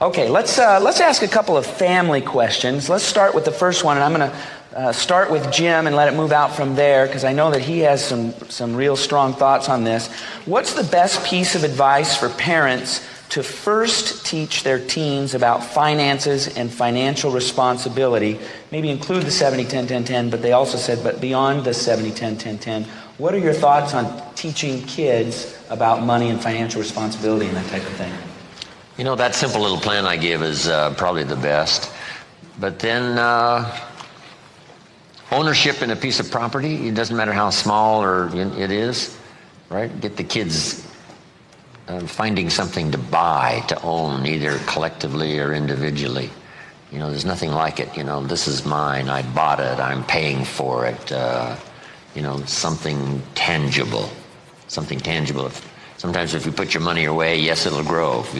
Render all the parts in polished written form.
Okay, let's ask a couple of family questions. Let's start with the first one, and I'm going to start with Jim and let it move out from there, because I know that he has some real strong thoughts on this. What's the best piece of advice for parents to first teach their teens about finances and financial responsibility? Maybe include the 70-10-10-10, but they also said, but beyond the 70-10-10-10, what are your thoughts on teaching kids about money and financial responsibility and that type of thing? You know, that simple little plan I give is probably the best. But then ownership in a piece of property, it doesn't matter how small or it is, right? Get the kids finding something to buy, to own, either collectively or individually. You know, there's nothing like it. You know, this is mine, I bought it, I'm paying for it. You know, something tangible. Something tangible. Sometimes if you put your money away, yes, it'll grow. If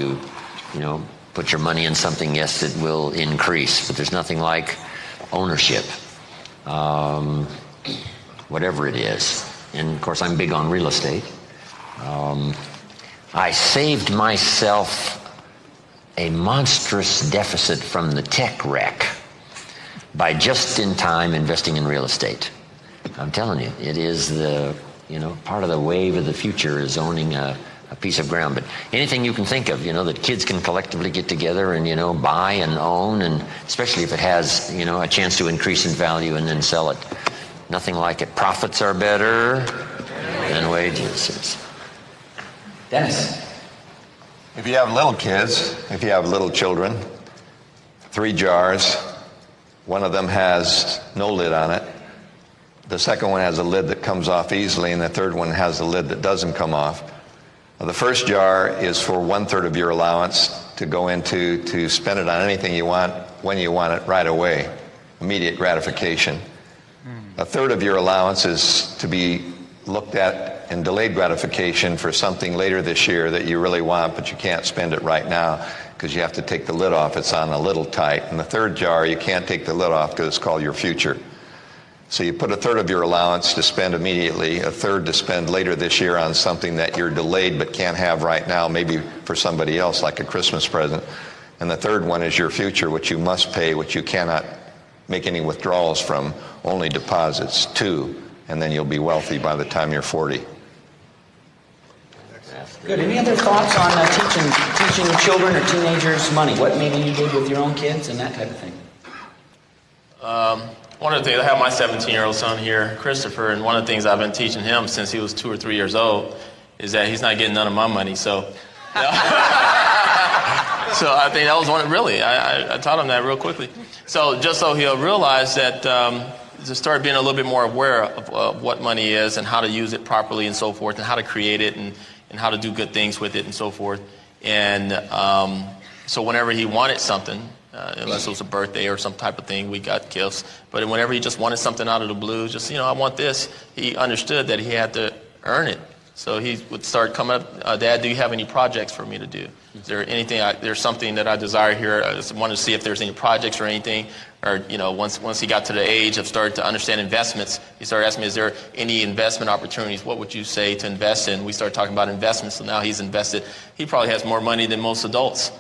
you know, put your money in something, yes, it will increase. But there's nothing like ownership, whatever it is. And of course, I'm big on real estate. I saved myself a monstrous deficit from the tech wreck by just in time investing in real estate. I'm telling you, it is the, you know, part of the wave of the future is owning a piece of ground. But anything you can think of, you know, that kids can collectively get together and, you know, buy and own, and especially if it has, you know, a chance to increase in value and then sell it. Nothing like it. Profits are better than wages. Dennis. If you have little kids, if you have little children, 3 jars, one of them has no lid on it. The second one has a lid that comes off easily, and the third one has a lid that doesn't come off. The first jar is for 1/3 of your allowance to go into to spend it on anything you want, when you want it, right away, immediate gratification. 1/3 of your allowance is to be looked at in delayed gratification for something later this year that you really want, but you can't spend it right now because you have to take the lid off. It's on a little tight. And the third jar, you can't take the lid off because it's called your future. So you put 1/3 of your allowance to spend immediately, 1/3 to spend later this year on something that you're delayed but can't have right now, maybe for somebody else, like a Christmas present. And the third one is your future, which you must pay, which you cannot make any withdrawals from, only deposits. 2, and then you'll be wealthy by the time you're 40. Good. Any other thoughts on teaching children or teenagers money? What maybe you did with your own kids and that type of thing? One of the things, I have my 17-year-old son here, Christopher, and one of the things I've been teaching him since he was 2 or 3 years old is that he's not getting none of my money. So, so I think that was one. Really, I taught him that real quickly. So just so he'll realize that to start being a little bit more aware of what money is and how to use it properly and so forth, and how to create it and how to do good things with it and so forth. And so whenever he wanted something, unless it was a birthday or some type of thing, we got gifts. But whenever he just wanted something out of the blue, just, you know, I want this, he understood that he had to earn it. So he would start coming up, Dad, do you have any projects for me to do? Is there anything, there's something that I desire here. I just wanted to see if there's any projects or anything. Or, you know, once he got to the age of starting to understand investments, he started asking me, is there any investment opportunities? What would you say to invest in? We started talking about investments, so now he's invested. He probably has more money than most adults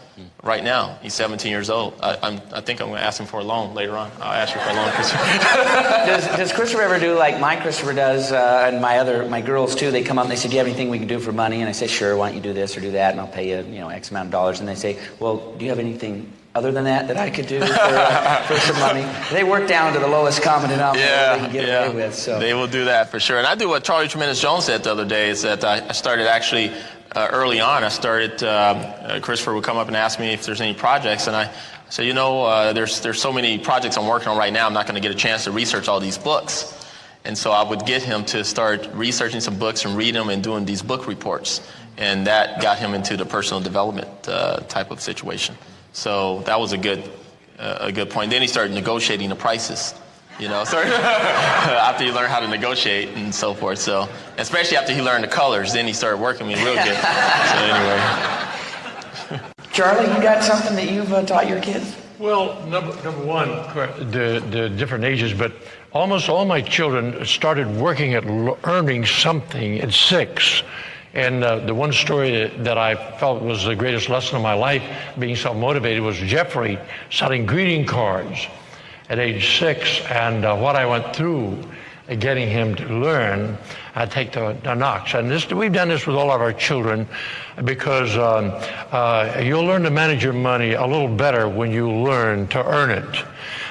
right now. He's 17 years old. I think I'm going to ask him for a loan later on. I'll ask you for a loan, Christopher. Does Christopher ever do like my Christopher does, and my girls too? They come up and they say, do you have anything we can do for money? And I say, sure, why don't you do this or do that, and I'll pay you, you know, X amount of dollars. And they say, well, do you have anything other than that I could do for some money? They work down to the lowest common denominator they can get away with. So they will do that for sure. And I do what Charlie Tremendous Jones said the other day, is that I started actually early on. I started, Christopher would come up and ask me if there's any projects, and I said, you know, there's so many projects I'm working on right now, I'm not going to get a chance to research all these books. And so I would get him to start researching some books and reading them and doing these book reports. And that got him into the personal development type of situation. So that was a good point. Then he started negotiating the prices, you know, after he learned how to negotiate and so forth. So, especially after he learned the colors, then he started working me real good. So anyway. Charlie, you got something that you've taught your kids? Well, number one, the different ages, but almost all my children started working at earning something at 6. And the one story that I felt was the greatest lesson of my life, being self-motivated, was Jeffrey selling greeting cards at age 6, and what I went through getting him to learn how to take the knocks. And we've done this with all of our children, because you'll learn to manage your money a little better when you learn to earn it.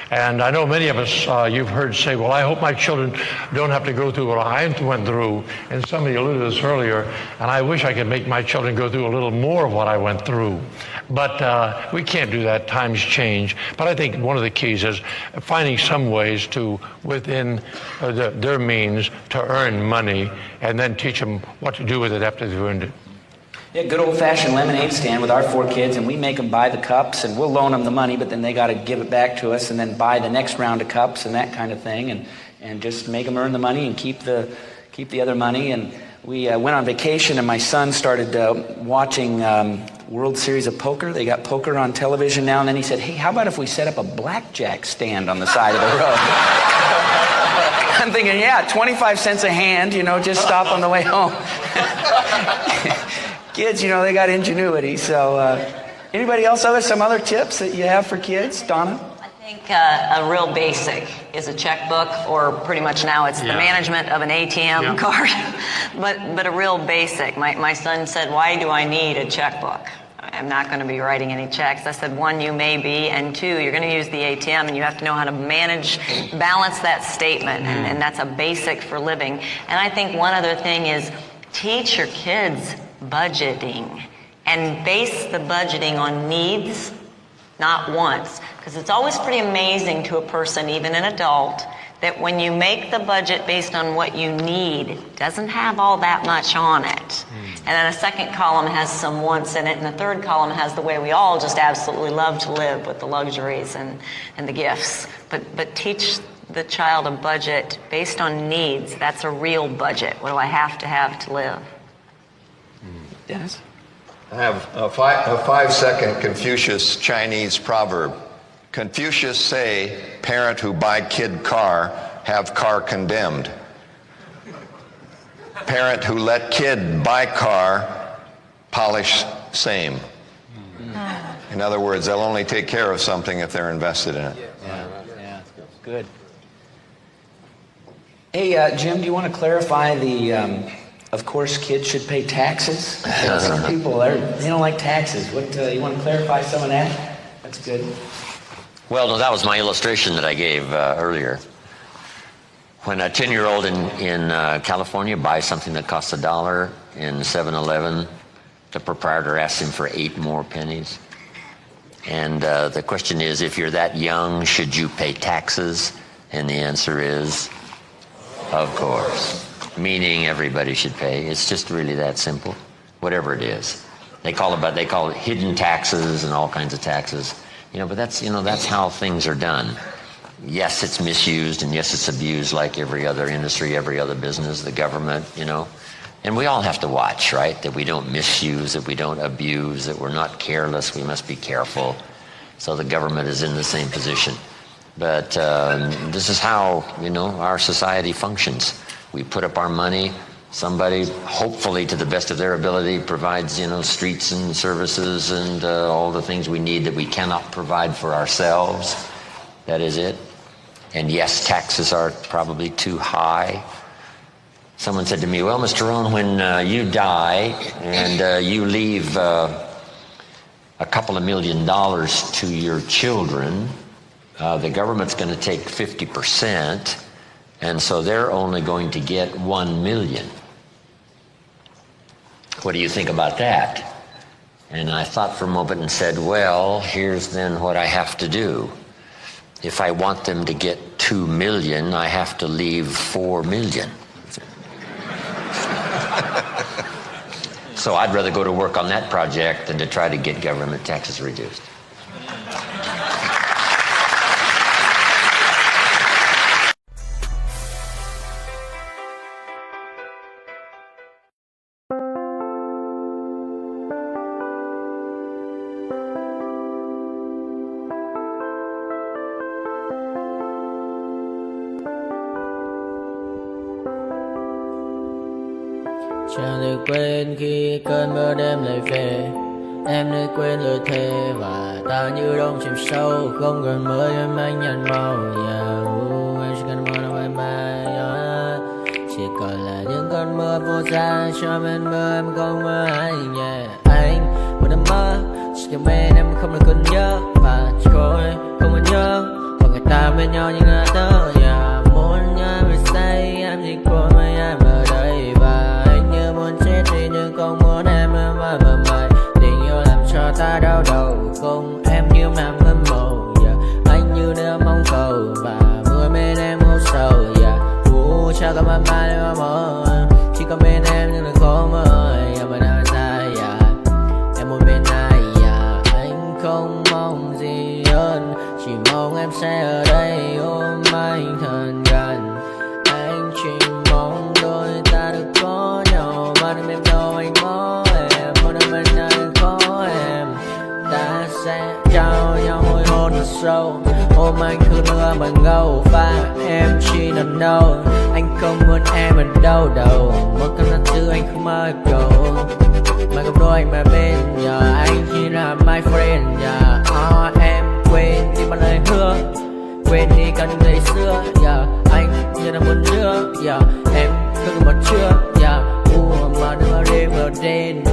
And I know many of us, you've heard say, well, I hope my children don't have to go through what I went through. And somebody alluded to this earlier, and I wish I could make my children go through a little more of what I went through. But we can't do that. Times change. But I think one of the keys is finding some ways to, within their means, to earn money, and then teach them what to do with it after they've earned it. Yeah, good old-fashioned lemonade stand with our 4 kids, and we make them buy the cups, and we'll loan them the money, but then they got to give it back to us and then buy the next round of cups and that kind of thing, and just make them earn the money and keep the other money. And we went on vacation, and my son started watching World Series of Poker. They got poker on television now, and then he said, hey, how about if we set up a blackjack stand on the side of the road? I'm thinking, yeah, 25 cents a hand, just stop on the way home. Kids, they got ingenuity. So anybody else some other tips that you have for kids? Donna? I think a real basic is a checkbook, or pretty much now it's the management of an ATM card. but a real basic. My son said, why do I need a checkbook? I'm not going to be writing any checks. I said, 1, you may be, and 2, you're going to use the ATM, and you have to know how to balance that statement, and that's a basic for living. And I think one other thing is teach your kids budgeting, and base the budgeting on needs, not wants. Because it's always pretty amazing to a person, even an adult, that when you make the budget based on what you need, it doesn't have all that much on it. And then a second column has some wants in it, and the third column has the way we all just absolutely love to live, with the luxuries and the gifts. But teach the child a budget based on needs. That's a real budget. What do I have to live? Dennis? I have a 5-second Confucius Chinese proverb. Confucius say, parent who buy kid car, have car condemned. Parent who let kid buy car, polish same. In other words, they'll only take care of something if they're invested in it. Yeah, good. Hey, Jim, do you want to clarify of course, kids should pay taxes? Some people, they don't like taxes. You want to clarify some of that? That's good. Well, no, that was my illustration that I gave earlier. When a 10-year-old in California buys something that costs $1 in 7-Eleven, the proprietor asks him for 8 more pennies. And the question is, if you're that young, should you pay taxes? And the answer is, of course. Meaning everybody should pay. It's just really that simple, whatever it is. They call it hidden taxes and all kinds of taxes. But that's how things are done. Yes, it's misused, and yes, it's abused like every other industry, every other business, the government, And we all have to watch, right? That we don't misuse, that we don't abuse, that we're not careless. We must be careful. So the government is in the same position. But this is how, our society functions. We put up our money. Somebody, hopefully to the best of their ability, provides, streets and services and all the things we need that we cannot provide for ourselves. That is it. And yes, taxes are probably too high. Someone said to me, well, Mr. Rohn, when you die and you leave a couple of $1 million to your children, the government's going to take 50%. And so they're only going to get $1 million. What do you think about that? And I thought for a moment and said, well, here's then what I have to do. If I want them to get $2 million, I have to leave $4 million. So I'd rather go to work on that project than to try to get government taxes reduced. Chẳng thể quên khi cơn mưa đêm lại về. Em đã quên lời thề và ta như đông chìm sâu. Không cần mơ em anh nhận màu. Em chỉ cần mơ đâu em bay. Chỉ còn là những cơn mưa vô giá cho bên mơ em không mơ anh. Anh một đêm mơ chỉ cần bên em không được cần nhớ và chỉ có em không còn nhớ. Và người ta bên nhau nhưng là tớ. Muốn nhớ về say em chỉ có mấy em ở đây. Và anh như muốn chết đi nhưng không muốn em mơ mày. Tình yêu làm cho ta đau đầu. Không em yêu làm hâm mộ. Anh như đêm mong cầu và mưa bên em ngủ sầu. Chắc có mà mai em mơ. Chỉ có bên em nhưng là khó mơ. Em ở đâu xa em một bên ai. Anh không mong gì hơn. Chỉ mong em sẽ ở đây ôm anh thật gần. Anh chỉ mong đôi ta được có nhau. Mà đừng em đâu anh có em. Một đêm bên anh có em. Ta sẽ trao nhau môi hôn thật sâu. Ôm anh cứ mưa bằng ngâu. Và em chỉ nằm đâu. Anh không muốn em ở đâu đâu. Một cơn gió thứ anh không mơ cầu. Mà gặp đôi anh mà bên nhà. Anh chỉ là my friend nhà. Em quên đi bao lời hứa. Quên đi cần ngày xưa. Anh như là muốn nước. Em không còn chưa. Mà đừng ở đêm ở đêm.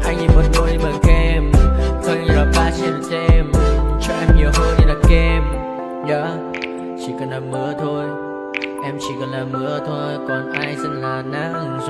Anh nhìn một đôi đi bằng kem. Không như là ba trên đêm. Cho em nhiều hơn như là kem. Chỉ cần là mưa thôi. Em chỉ cần là mưa thôi. Còn ai sẽ là nắng rồi.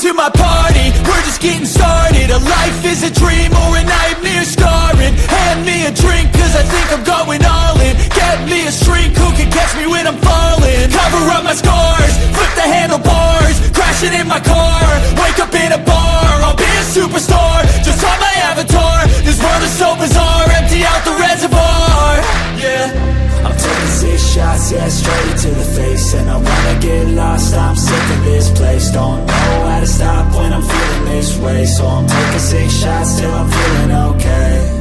to my party, we're just getting started. A life is a dream or a nightmare. face, and I wanna get lost. I'm sick of this place, don't know how to stop when I'm feeling this way. So I'm taking 6 shots till I'm feeling okay.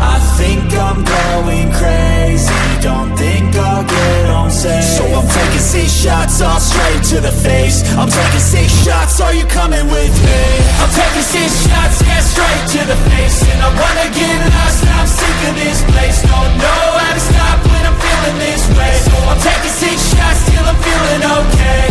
I think I'm going crazy, don't think I'll get home safe. So I'm taking 6 shots all straight to the face. I'm taking 6 shots, are you coming with me? I'm taking 6 shots, yeah, straight to the face. And I wanna get lost, I'm sick of this place. Don't know how to stop when I'm feeling this way. So I'm taking 6 shots till I'm feeling okay.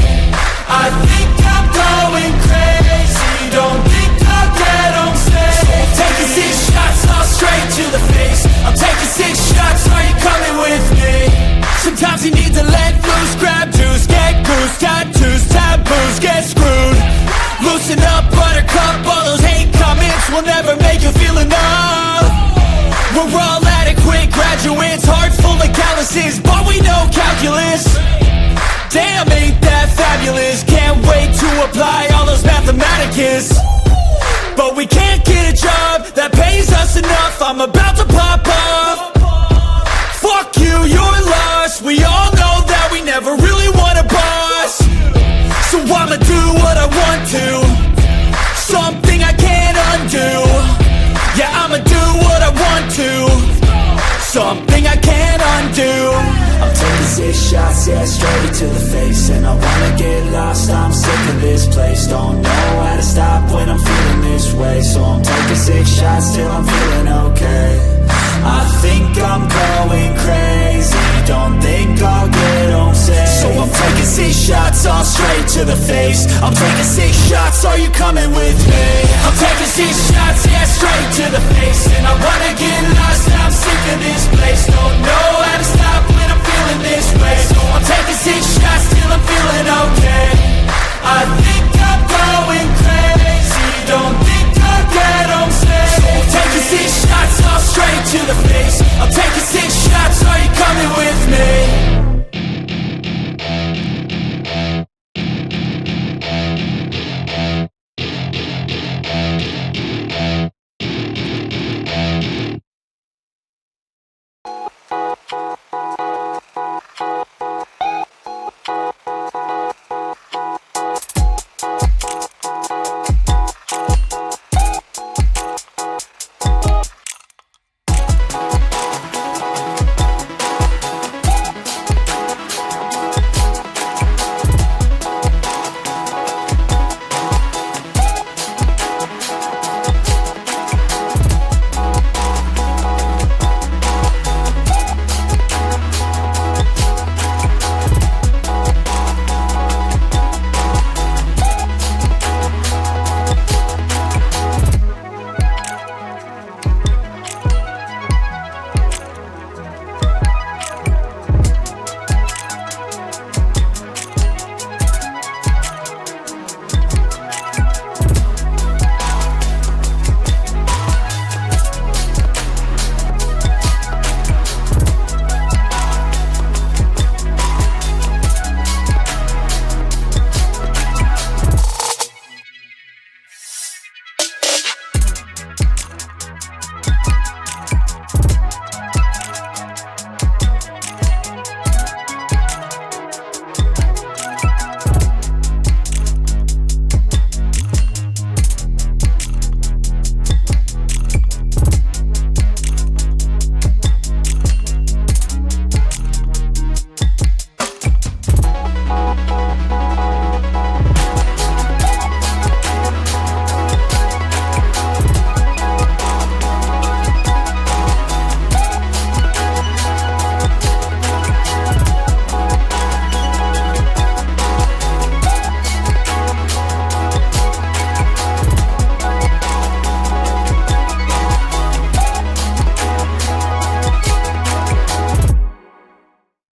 I think I'm going crazy, don't think I'll get home safe. So I'm taking 6 shots all straight to the face. I'm taking 6 shots, are you coming with me? Sometimes you need to let loose, grab juice, get goose, tattoos, taboos, get screwed. Loosen up, buttercup, all those hate comments will never make you feel enough. We're all adequate graduates, hearts full of calluses, but we know calculus. Damn, ain't that fabulous? Can't wait to apply all those mathematicus. But we can't get a job that pays us enough. I'm about to pop off. Fuck you, you're lost. We all know that we never really want a boss. So I'ma do what I want to, something I can't undo. Yeah, I'ma do what I want to, something I can't undo. I'm taking 6 shots, yeah, straight to the face. And I wanna get lost, I'm sick of this place. Don't know how to stop when I'm feeling this way. So I'm taking 6 shots till I'm feeling okay. I think I'm going crazy, don't think I'll get home safe. So I'm taking 6 shots all straight to the face. I'm taking 6 shots, are you coming with me? I'm taking 6 shots, yeah, straight to the face.